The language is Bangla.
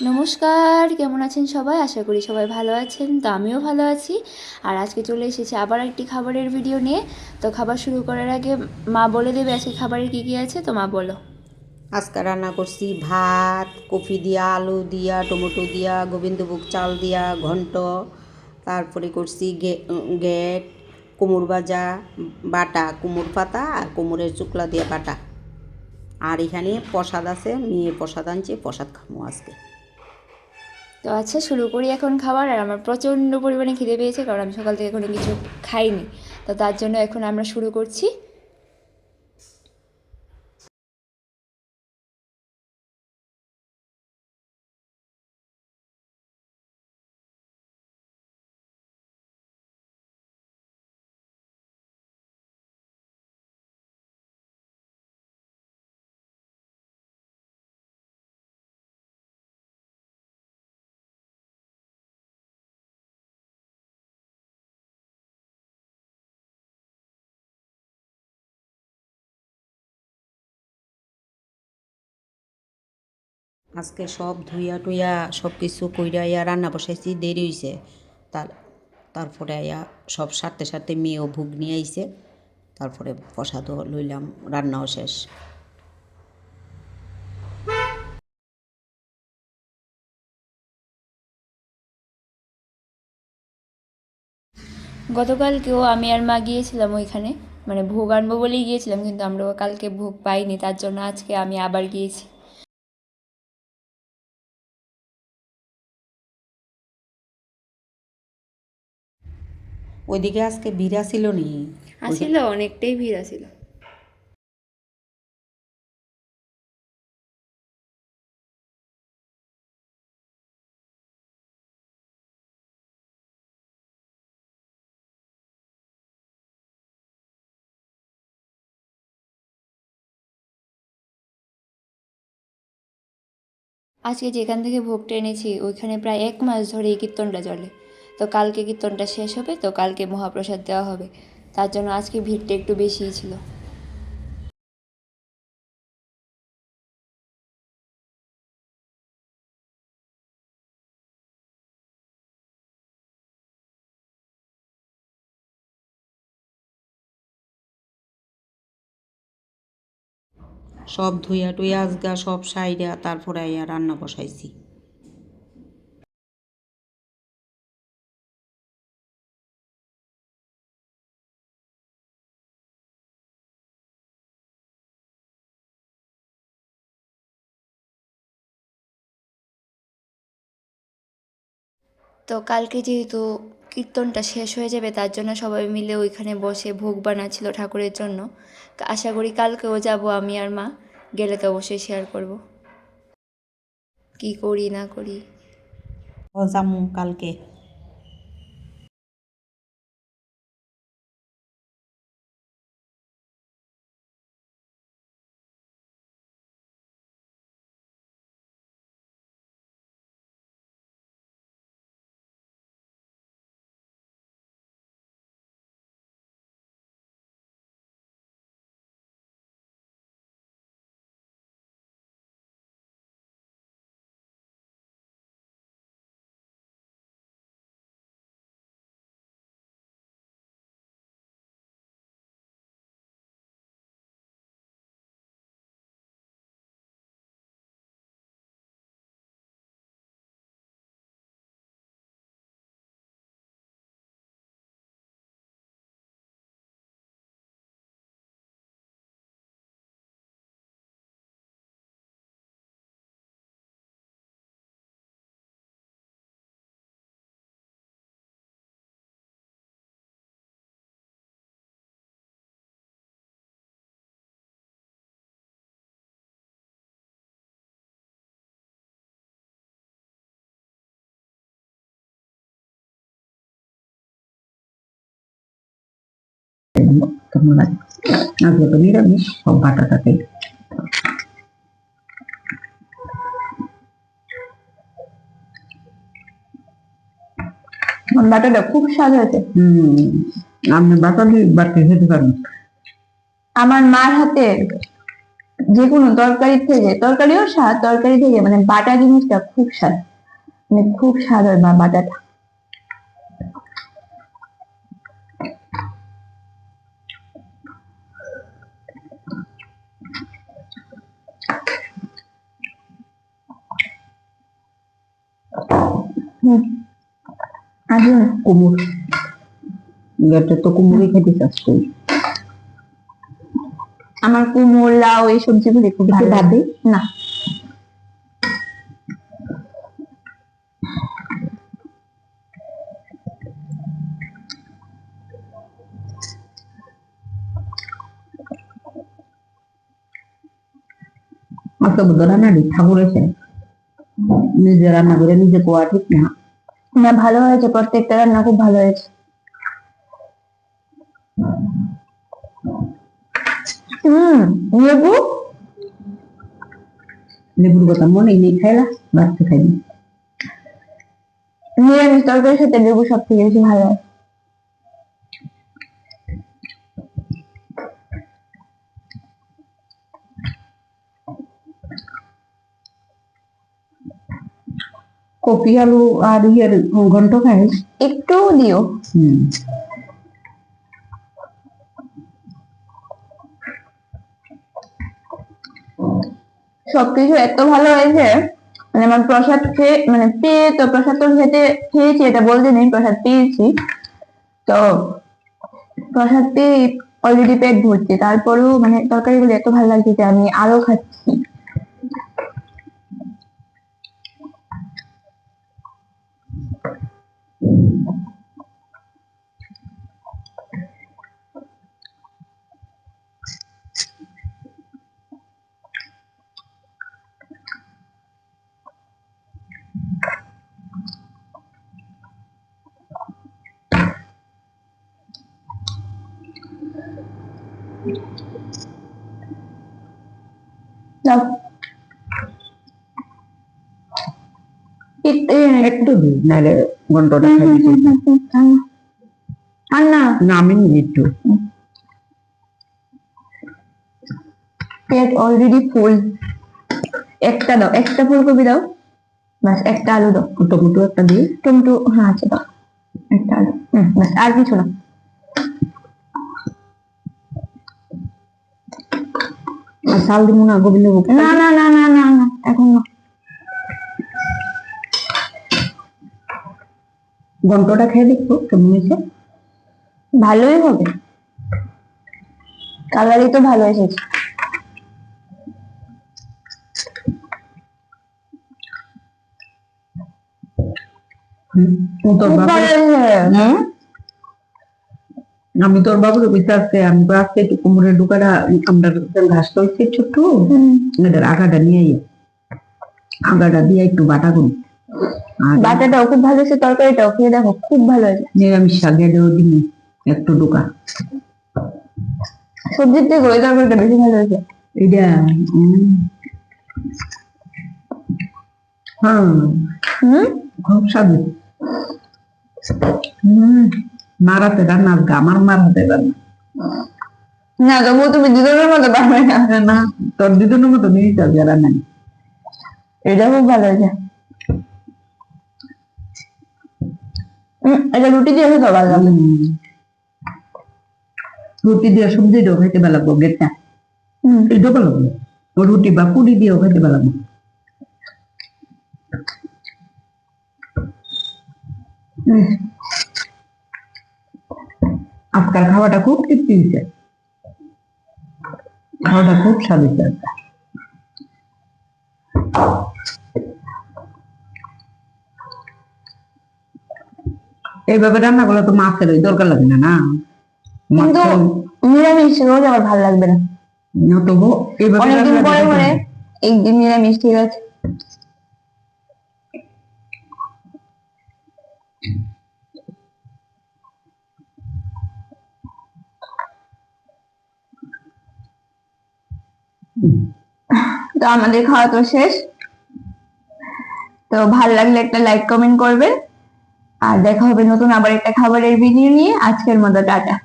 নমস্কার, কেমন আছেন সবাই? আশা করি সবাই ভালো আছেন। তো আমিও ভালো আছি। আর আজকে চলে এসেছি আবার একটি খাবারের ভিডিও নিয়ে। তো খাবার শুরু করার আগে মা বলে দেবে আজকে খাবারের কী কী আছে। তো মা বলো। আজকে রান্না করছি ভাত, কফি দিয়া, আলু দিয়া, টমেটো দিয়া, গোবিন্দভোগ চাল দিয়া ঘন্ট। তারপরে করছি গেট, কুমড় ভাজা, বাটা কুমড় পাতা আর কুমড়ের চুকলা দিয়ে বাটা। আর এখানে প্রসাদ আছে, মেয়ে প্রসাদ আনছে, প্রসাদ খামো আজকে। তো আচ্ছা, শুরু করি এখন খাবার। আর আমার প্রচণ্ড পরিমাণে খিদে পেয়েছে, কারণ আমি সকাল থেকে কোনো কিছু খাইনি। তো তার জন্য এখন আমরা শুরু করছি। আজকে সব ধুইয়া টুইয়া সব কিছু কইরা রান্না বসাইছি, দেরি হইছে। তারপরে সব সারতে সারতে মেয়েও ভোগ নিয়ে আইছে। তারপরে প্রসাদও লইলাম, রান্নাও শেষ। গতকালকেও আমি আর মা গিয়েছিলাম ওইখানে, মানে ভোগ আনবো বলেই গিয়েছিলাম, কিন্তু আমরা কালকে ভোগ পাইনি। তার জন্য আজকে আমি আবার গিয়েছি। ওইদিকে আজকে ভিড় ছিল নি? আসিল, অনেকটাই ভিড় আসিল। আজকে যেখান থেকে ভোগটা এনেছি ওইখানে প্রায় 1 মাস ধরে এই কীর্তনটা চলে। তো কালকে কীর্তনটা শেষ হবে, তো কালকে মহাপ্রসাদ দেওয়া হবে। তার জন্য আজকে ভিড়টা একটু বেশিই ছিল। সব ধুইয়া টুইয়া আজগা সব সাইরা তারপরে রান্না বসাইছি। তো কালকে যেহেতু কীর্তনটা শেষ হয়ে যাবে, তার জন্য সবাই মিলে ওইখানে বসে ভোগ বানাচ্ছিল ঠাকুরের জন্য। আশা করি কালকেও যাব আমি আর মা। গেলে তো অবশ্যই শেয়ার করব কি করি না করি। ও জামু কালকে। কেমন লাগে? আজকে তো নিরামিষ, সব বাটা থাকে। বাটাটা খুব স্বাদ হয়েছে। আপনি বাটা দিয়ে বাটি খেতে পারেন। আমার মার হাতে যে কোনো তরকারিও স্বাদ, তরকারি থেকে মানে বাটা জিনিসটা খুব স্বাদ, মানে খুব স্বাদ হয় বা বাটাটা। হুম, আসুন। কুমড়, এটা তো কুমড়োই খেতে চাস তুই। আমার কুমড়ো, লাউ এই সবজিগুলি খুব একটু ভালো ভাত লাগে। দিই? না, আজকে বুধ রান্না দিই, ঠাকুর এসে নিজে রান্না করে নিজে কোয়া ঠিক না। না ভালো হয়েছে, প্রত্যেকটা রান্না খুব ভালো হয়েছে। লেবু, লেবুর কথা মনে নেই, খাইলা বাচ্চা খাইনি। নিরামিষ তরকারির সাথে লেবু সব থেকে বেশি ভালো হয়। কপি আলু আর ইয়ের ঘন্ট খাইস? একটু দিও। হুম, সবকিছু এত ভালো হয়েছে, মানে আমার প্রসাদ খেয়ে মানে পেয়ে তো, প্রসাদ তো খেয়েছি, এটা বলতে নেই, প্রসাদ পেয়েছি তো, প্রসাদ পেয়ে অলরেডি পেট ভর্তি, তারপরেও মানে তরকারিগুলো এত ভালো লাগছে যে আমি আরো খাচ্ছি। দাও। একটু দিই, নাহলে ঘন্টটা হুম, খাইবি হুম, তুই। হুম, হুম, হুম, আর না, না আমি নিই একটু। পেট অলরেডি ফুল। একটা দাও, একটা ফুলকপি দাও, বাস একটা আলু দাও। টমেটো একটা দিই। টমেটো, হ্যাঁ আছে দাও, একটা আলু, বাস আর কিছু না। আর চাল দিব না, গোবিন্দভোগ চাল না দিই? না না না না না, এখন না। ঘন্টটা খেয়ে দেখো কেমন হয়েছে। ভালোই হবে, কালারই তো ভালো এসেছে। ও তোর খুব বাবা, ভালো হয়েছে। আমি তোর বাবুকে কইতে আসতে, আমি তো আজকে একটু কোমরের ডুকাটা আমরা ঘাস করছি ছোট্ট, এটার আগাটা নিয়ে আই, আগাটা দিয়ে একটু বাটা করি। আর বাটাটাও খুব ভালো হয়েছে, তরকারিটাও খেয়ে দেখো খুব ভালো হয়েছে। নিরামিষ শাকে দেও দিন একটু ডুকা। সবজির থেকে ওই তরকারিটা বেশি ভালো হয়েছে। এটা হ্যাঁ হুম, খুব স্বাদ। মার হাতে রান্না, আজকে আমার মার হাতে রান্না। না তবুও তুমি দুজনের মতো পারবে না। না, তোর দুজনের মতো নিয়ে যাবি রান্না। এটা খুব ভালো হয়েছে। এটা রুটি দিয়ে খেতে ভালো লাগবে। রুটি দিয়ে সবজি দিয়েও খাইতে ভালো লাগবো, গেটটা এটাও ভালো লাগবে। রুটি বা পুরি দিয়েও খাইতে ভালো লাগবে। আজকাল খাওয়াটা খুব তৃপ্তি হয়েছে, খাওয়াটা খুব স্বাদ হয়েছে আজকাল। এইভাবে রান্না করলে তো মাছের ওই দরকার লাগে না, না কিন্তু মাছের নিরামিষ রোজ আমার ভালো লাগবে না, না তবু এইভাবে অনেকদিন রান্না পরে করলে পরে একদিন নিরামিষ ঠিক আছে। তো আমাদের খাওয়া তো শেষ, তো ভালো লাগলে একটা লাইক কমেন্ট করবেন, আর দেখা হবে নতুন আবার একটা খাবারের ভিডিও নিয়ে। আজকের মতো টাটা।